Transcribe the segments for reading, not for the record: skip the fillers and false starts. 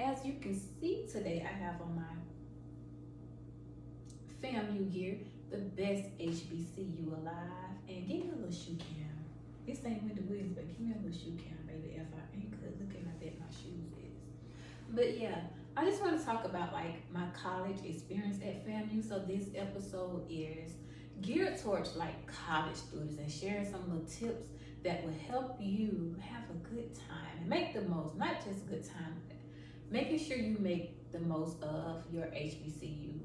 as you can see today, I have on my FAMU gear, the best HBCU alive. And give me a little shoe cam. This ain't with the Wiz, but give me a little shoe cam, baby, if I ain't good looking like that my shoes is. But yeah, I just want to talk about like my college experience at FAMU. So this episode is geared towards like college students and sharing some little tips that will help you have a good time and make the most, not just a good time, making sure you make the most of your HBCU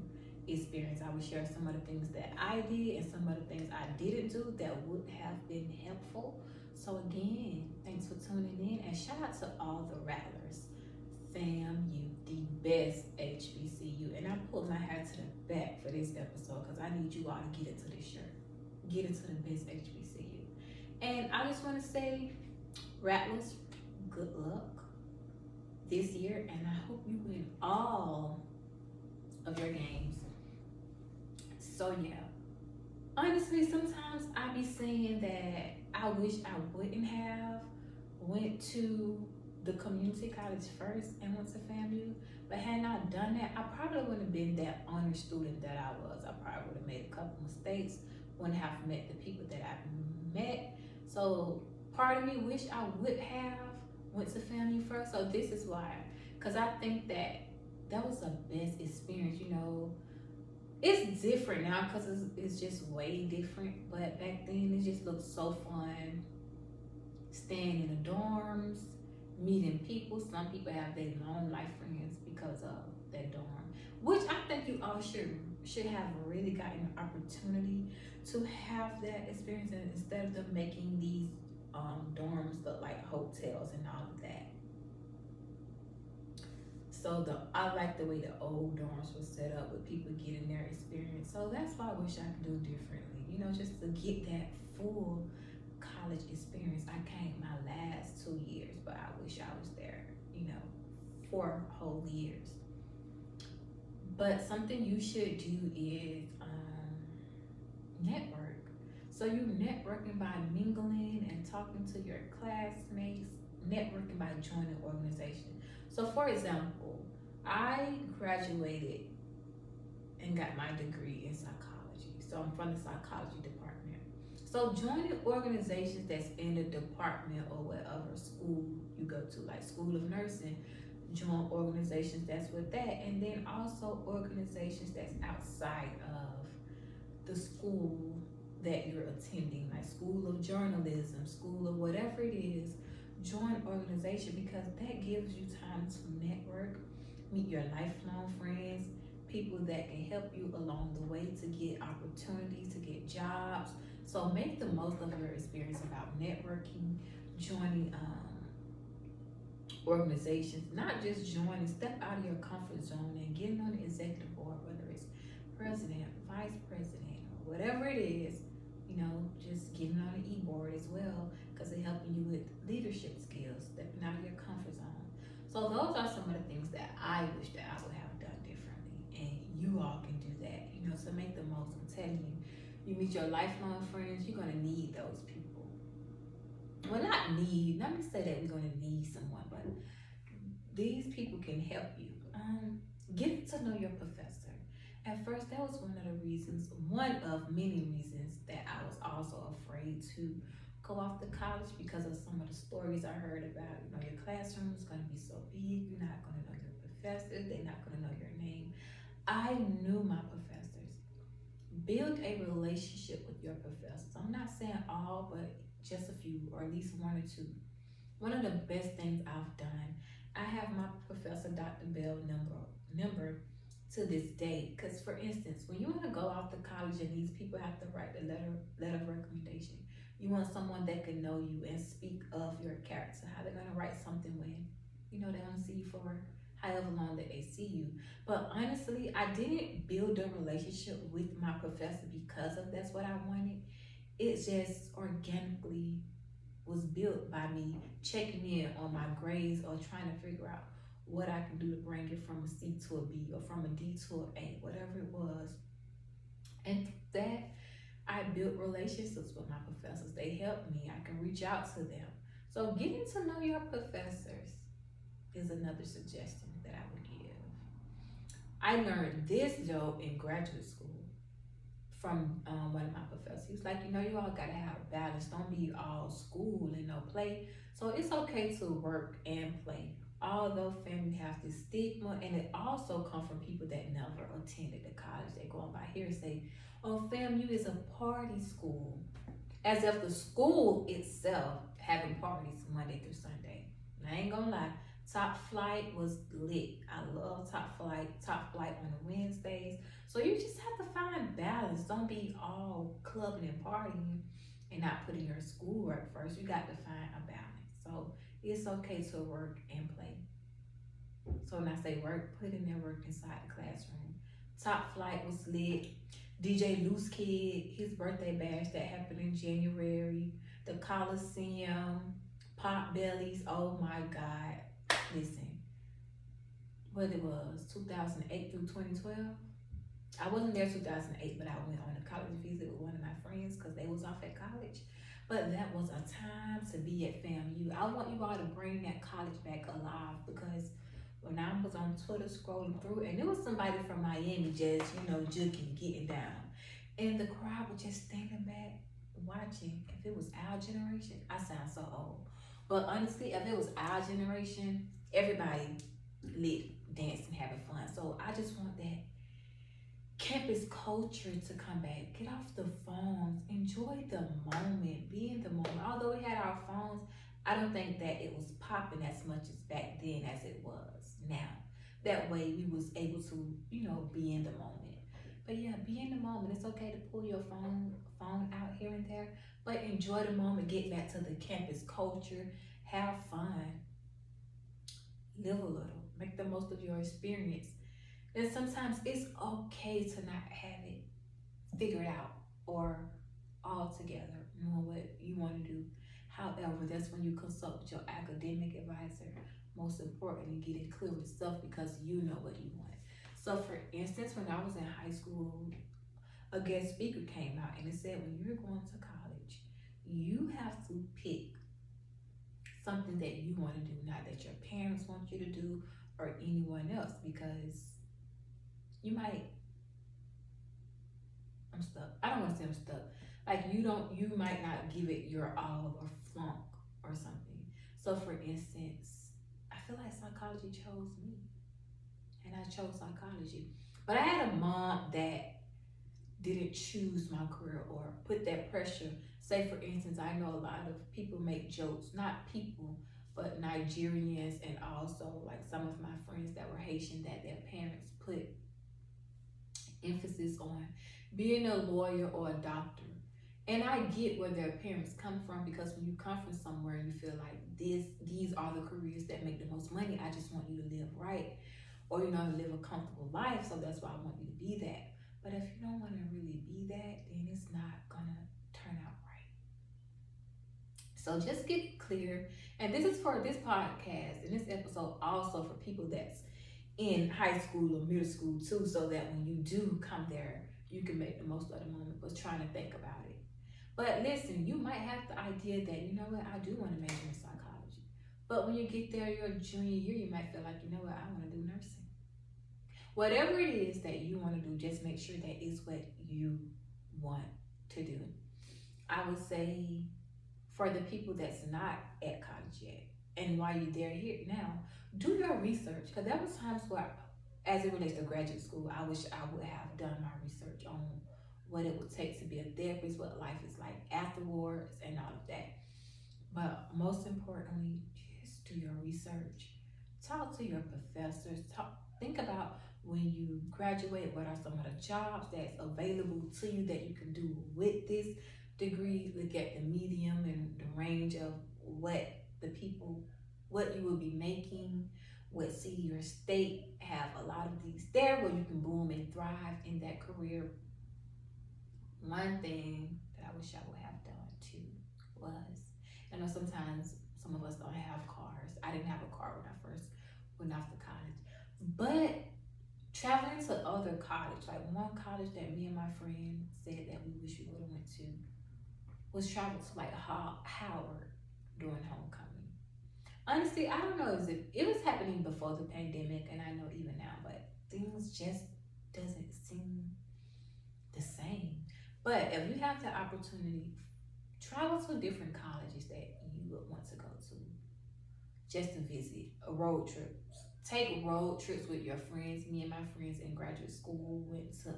experience. I will share some of the things that I did and some of the things I didn't do that would have been helpful. So again, thanks for tuning in and shout out to all the rattlers. FAMU, the best HBCU. And I pulled my hair to the back for this episode because I need you all to get into this shirt. Get into the best HBCU. And I just want to say, rattlers, good luck this year, and I hope you win all of your games. So yeah, honestly, sometimes I be saying that I wish I wouldn't have went to the community college first and went to FAMU, but had not done that, I probably wouldn't have been that honor student that I was. I probably would have made a couple mistakes, wouldn't have met the people that I've met. So part of me wish I would have went to FAMU first. So this is why, because I think that was the best experience. You know, it's different now because it's just way different. But back then it just looked so fun. Staying in the dorms, meeting people. Some people have their long life friends because of that dorm, which I think you all should have really gotten an opportunity to have that experience, and instead of them making these dorms look like hotels and all of that. So I like the way the old dorms were set up with people getting their experience. So that's why I wish I could do differently. You know, just to get that full college experience. I came my last 2 years, but I wish I was there, you know, 4 whole years. But something you should do is network. So you networking by mingling and talking to your classmates, networking by joining organization. So for example, I graduated and got my degree in psychology. So I'm from the psychology department. So joining organizations that's in the department or whatever school you go to, like School of Nursing, join organizations that's with that. And then also organizations that's outside of the school that you're attending, like School of Journalism, School of whatever it is. Join organization because that gives you time to network, meet your lifelong friends, people that can help you along the way to get opportunities, to get jobs. So make the most of your experience about networking, joining organizations, not just joining, step out of your comfort zone and getting on the executive board, whether it's president, vice president, or whatever it is, you know, just getting on the e-board as well, because it's helping you with leadership skills, stepping out of your comfort zone. So those are some of the things that I wish that I would have done differently, and you all can do that, you know, so make the most. I'm telling you, you meet your lifelong friends, you're gonna need those people. Well, not need, let me say that we're gonna need someone, but these people can help you. Get to know your professor. At first, that was one of many reasons that I was also afraid to go off to college because of some of the stories I heard about. You know, your classroom is going to be so big, you're not going to know your professors, they're not going to know your name. I knew my professors. Build a relationship with your professors. I'm not saying all, but just a few, or at least 1 or 2. One of the best things I've done, I have my professor, Dr. Bell, number to this day. Because for instance, when you want to go off to college and these people have to write the letter of recommendation, you want someone that can know you and speak of your character. How they're gonna write something when, you know, they want to see you for however long that they see you. But honestly, I didn't build a relationship with my professor because of that's what I wanted. It just organically was built by me checking in on my grades or trying to figure out what I can do to bring it from a C to a B or from a D to an A, whatever it was. And that I built relationships with my professors. They helped me. I can reach out to them. So getting to know your professors is another suggestion that I would give. I learned this though in graduate school from one of my professors. He was like, you all gotta have a balance. Don't be all school and no play. So it's okay to work and play. Although family has this stigma, and it also comes from people that never attended the college. They go on by here and say, "Oh, FAMU is a party school," as if the school itself having parties Monday through Sunday. And I ain't gonna lie, Top Flight was lit. I love Top Flight. Top Flight on the Wednesdays. So you just have to find balance. Don't be all clubbing and partying and not putting your schoolwork first. You got to find a balance. So it's okay to work and play. So when I say work, put in their work inside the classroom. Top Flight was lit. DJ Loose Kid, his birthday bash that happened in January. The Coliseum, Pop Bellies. Oh my God. Listen, what it was, 2008 through 2012. I wasn't there 2008, but I went on a college visit with one of my friends because they was off at college. But that was a time to be at FAMU. I want you all to bring that college back alive, because when I was on Twitter scrolling through, and there was somebody from Miami just, juking, getting down. And the crowd was just standing back, watching. If it was our generation, I sound so old. But honestly, if it was our generation, everybody lit, dancing, having fun. So I just want that campus culture to come back. Get off the phones. Enjoy the moment. Be in the moment. Although we had our phones, I don't think that it was popping as much as back then as it was now. That way we was able to, be in the moment. But yeah, be in the moment. It's okay to pull your phone out here and there, but enjoy the moment. Get back to the campus culture. Have fun. Live a little. Make the most of your experience. And sometimes it's okay to not have it figured out or all together, knowing what you want to do. However, that's when you consult with your academic advisor. Most importantly, getting clear with stuff because you know what you want. So for instance, when I was in high school, a guest speaker came out and it said, when you're going to college, you have to pick something that you want to do, not that your parents want you to do or anyone else, because you might, I'm stuck. I don't want to say I'm stuck. Like you might not give it your all or flunk or something. So for instance, I feel like psychology chose me and I chose psychology. But I had a mom that didn't choose my career or put that pressure. Say for instance, I know a lot of people make jokes, not people, but Nigerians and also like some of my friends that were Haitian, that their parents put emphasis on being a lawyer or a doctor. And I get where their parents come from, because when you come from somewhere and you feel like these are the careers that make the most money, I just want you to live right, or live a comfortable life. So that's why I want you to be that. But if you don't want to really be that, then it's not gonna turn out right. So just get clear. And this is for this podcast and this episode also for people that's in high school or middle school too, so that when you do come there, you can make the most of the moment, but trying to think about it. But listen, you might have the idea that, I do want to major in psychology. But when you get there, your junior year, you might feel like, I want to do nursing. Whatever it is that you want to do, just make sure that it's what you want to do. I would say for the people that's not at college yet, and while you're there here now, do your research, because there was times where, as it relates to graduate school, I wish I would have done my research on what it would take to be a therapist, what life is like afterwards, and all of that. But most importantly, just do your research. Talk to your professors. Think about when you graduate, what are some of the jobs that's available to you that you can do with this degree. Look at the medium and the range of what you will be making. What city or state have a lot of these there where you can boom and thrive in that career. One thing that I wish I would have done too was, I know sometimes some of us don't have cars. I didn't have a car when I first went off to college, but traveling to other college, like one college that me and my friend said that we wish we would have went to was travel to like Howard during homecoming. honestly, I don't know it was happening before the pandemic, and I know even now, but things just doesn't seem the same. But if you have the opportunity, travel to different colleges that you would want to go to just to visit. A road trip. Take road trips with your friends. Me and my friends in graduate school went to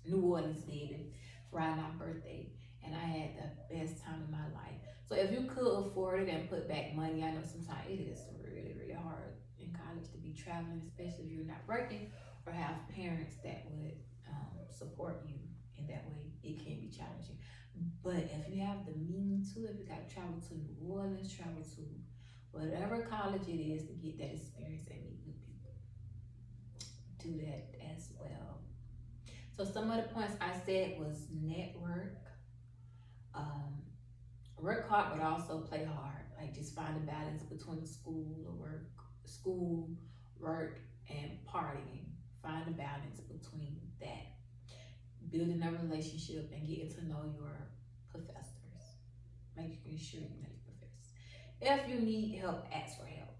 New Orleans did around our birthday, and I had the best time of my life. So if you could afford it and put back money, I know sometimes it is really, really hard in college to be traveling, especially if you're not working or have parents that would support you in that way. It can be challenging. But if you have the means to, if you got to travel to New Orleans, travel to whatever college it is to get that experience and meet new people, do that as well. So some of the points I said was network, um, work hard, but also play hard. Like just find a balance between school, work, and partying. Find a balance between that. Building a relationship and getting to know your professors. Making sure you know your professors. If you need help, ask for help.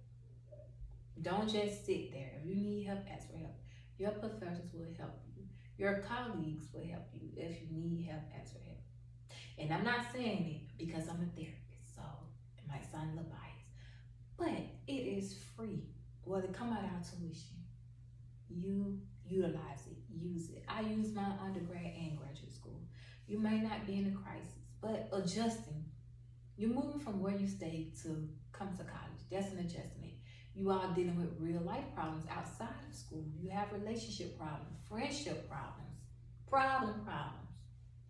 Don't just sit there. If you need help, ask for help. Your professors will help you. Your colleagues will help you. If you need help, ask for help. And I'm not saying it because I'm a therapist, so it might sound a little biased, but it is free. Well, to come out of our tuition, you utilize it, use it. I use my undergrad and graduate school. You may not be in a crisis, but adjusting. You're moving from where you stay to come to college. That's an adjustment. You are dealing with real life problems outside of school. You have relationship problems, friendship problems.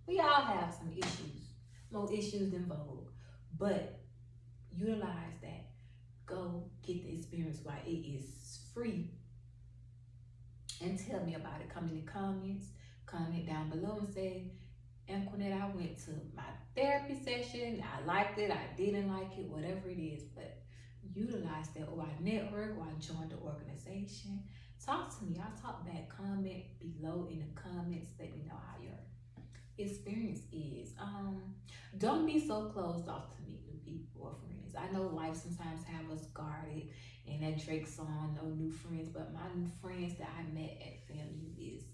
We all have some issues, more issues than vogue, but utilize that. Go get the experience while it is free and tell me about it. Come in the comments, comment down below and say, Antoinette, I went to my therapy session. I liked it. I didn't like it, whatever it is. But utilize that, or I network, or I joined the organization. Talk to me. I'll talk back. Comment below in the comments. Let me know how your experience is. Don't be so closed off to meet new people or friends. I know life sometimes have us guarded, and that Drake song, no new friends. But my new friends that I met at FAMU is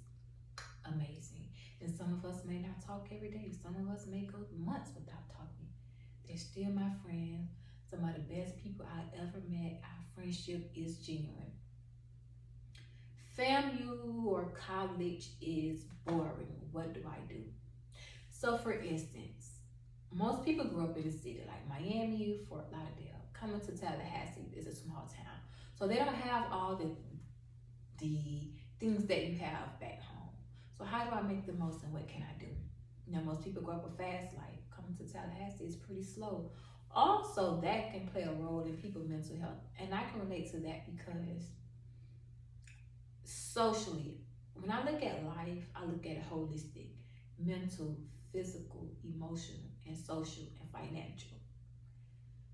amazing. And some of us may not talk every day. Some of us may go months without talking. They're still my friends. Some of the best people I ever met. Our friendship is genuine. FAMU or college is boring. What do I do? So for instance, most people grew up in a city like Miami, Fort Lauderdale. Coming to Tallahassee is a small town. So they don't have all the things that you have back home. So how do I make the most and what can I do? You know, most people grow up a fast life. Coming to Tallahassee is pretty slow. Also, that can play a role in people's mental health. And I can relate to that because socially, when I look at life, I look at it holistic, mental, physical, emotional, and social and financial.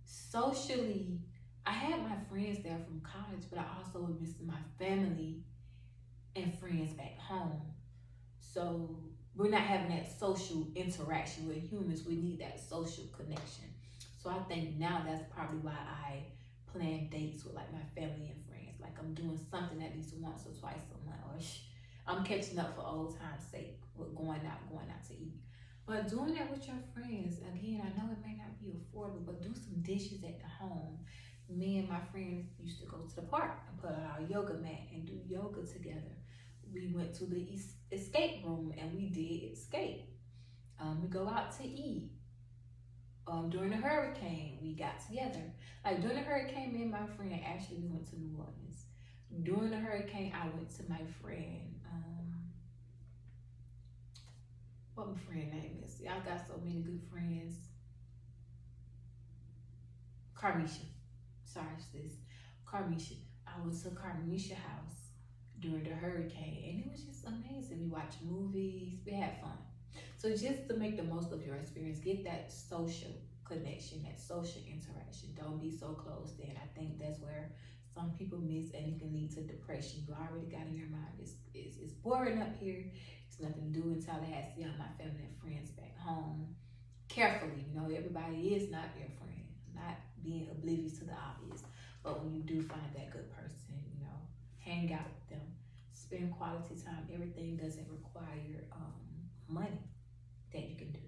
Socially, I had my friends there from college, but I also was missing my family and friends back home. So we're not having that social interaction with humans. We need that social connection. So I think now that's probably why I plan dates with like my family and friends. Like I'm doing something at least once or twice a month, or I'm catching up for old time's sake with going out to eat. But doing that with your friends, again, I know it may not be affordable, but do some dishes at the home. Me and my friends used to go to the park and put out our yoga mat and do yoga together. We went to the escape room and we did escape. We go out to eat. During the hurricane, we got together. Like during the hurricane, me and my friend actually we went to New Orleans. During the hurricane, I went to my friend. What my friend name is? Y'all got so many good friends. Carmisha. Sorry, sis. Carmisha. I went to Carmisha house during the hurricane, and it was just amazing. We watched movies. We had fun. So just to make the most of your experience, get that social connection, that social interaction. Don't be so closed in. I think that's where some people miss, and it can lead to depression. You already got in your mind, it's boring up here. It's nothing to do in Tallahassee. I have my family and friends back home. carefully. You know, everybody is not your friend. Not being oblivious to the obvious. But when you do find that good person, you know, hang out with them, spend quality time. Everything doesn't require money that you can do.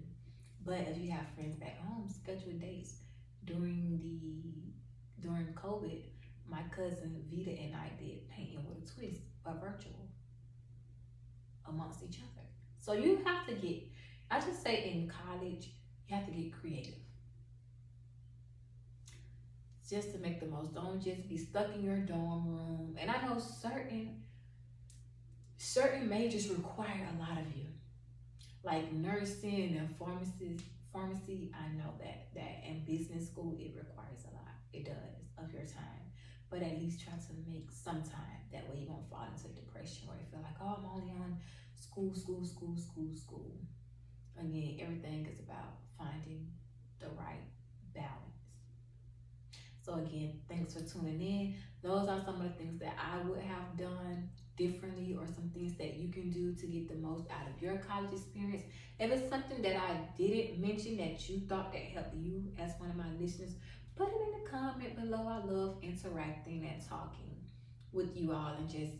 But if you have friends back home, schedule dates. During COVID, my cousin Vita and I did painting with a twist, but virtual amongst each other. So you have to get, I just say in college, you have to get creative. Just to make the most. Don't just be stuck in your dorm room. And I know certain majors require a lot of you. Like nursing and pharmacy, I know that and business school, it requires a lot. It does of your time. But at least try to make some time. That way you won't fall into depression or you feel like, oh, I'm only on school. Again, everything is about finding the right balance. So again, thanks for tuning in. Those are some of the things that I would have done differently, or some things that you can do to get the most out of your college experience. If it's something that I didn't mention that you thought that helped you as one of my listeners, put it in the comment below. I love interacting and talking with you all, and just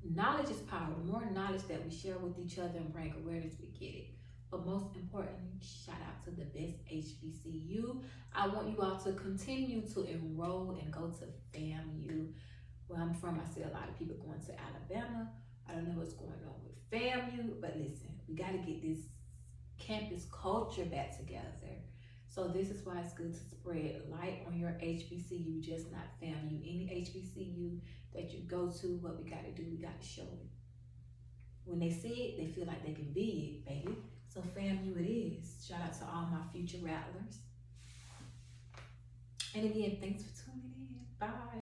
knowledge is power. The more knowledge that we share with each other and bring awareness, we get it. But most importantly, shout out to the best HBCU. I want you all to continue to enroll and go to FAMU. Where I'm from, I see a lot of people going to Alabama. I don't know what's going on with FAMU, but listen, we got to get this campus culture back together. So this is why it's good to spread light on your HBCU, just not FAMU. Any HBCU that you go to, what we got to do, we got to show it. When they see it, they feel like they can be it, baby. So FAMU it is. Shout out to all my future rattlers. And again, thanks for tuning in.